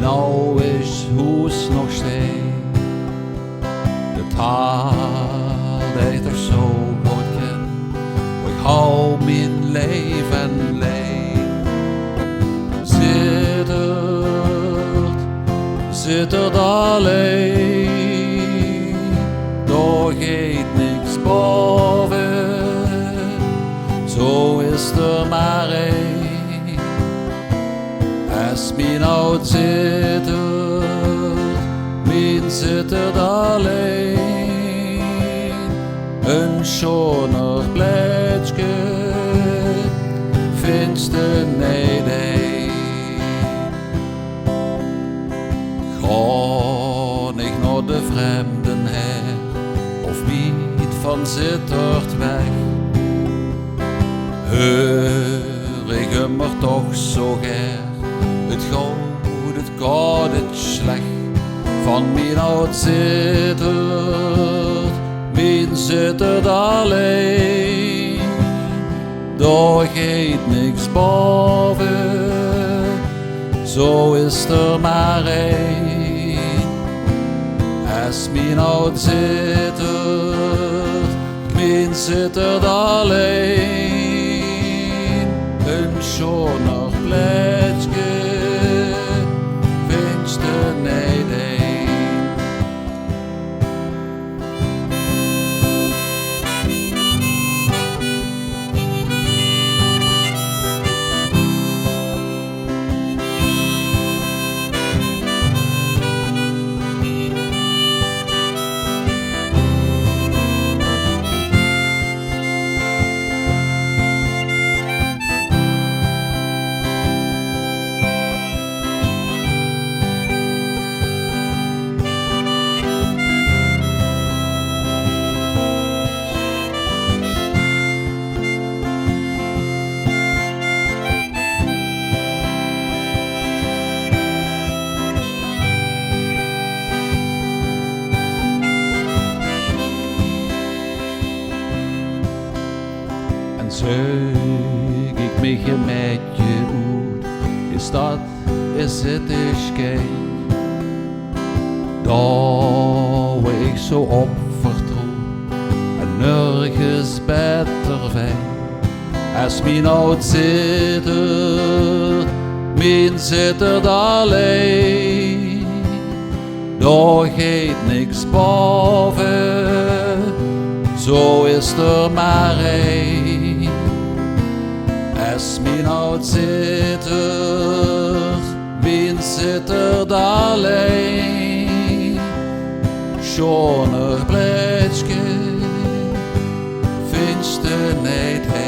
nou is huis nog steeds. De taal die toch zo goed ken. Ik hou mijn leven leeg. Zittert alleen, daar gaat niks boven. Zo is er maar één. Als mijn oud zittert alleen. Een schoner plekje vindt de neder. Ga ik naar de vreemden her, of niet van Zittert weg? Heur ik hem er toch zo ger, het gaat het slecht. Van mijn oud Zittert, mijn Zittert alleen. Daar gaat niks boven, zo is er maar één. Als mijn oud Zittert, mijn Zittert alleen. Een schoner plekje vindt de neder. Zeug ik mich met je uit, is het is geen. Daar waar ik zo op vertrouw, en nergens beter fijn. Als mijn oud Zittert, mijn Zittert alleen. Daar gaat niks boven, zo is er maar één. Als mijn oud Zittert, mijn Zittert alleen. Schoner plekje vindt de niet.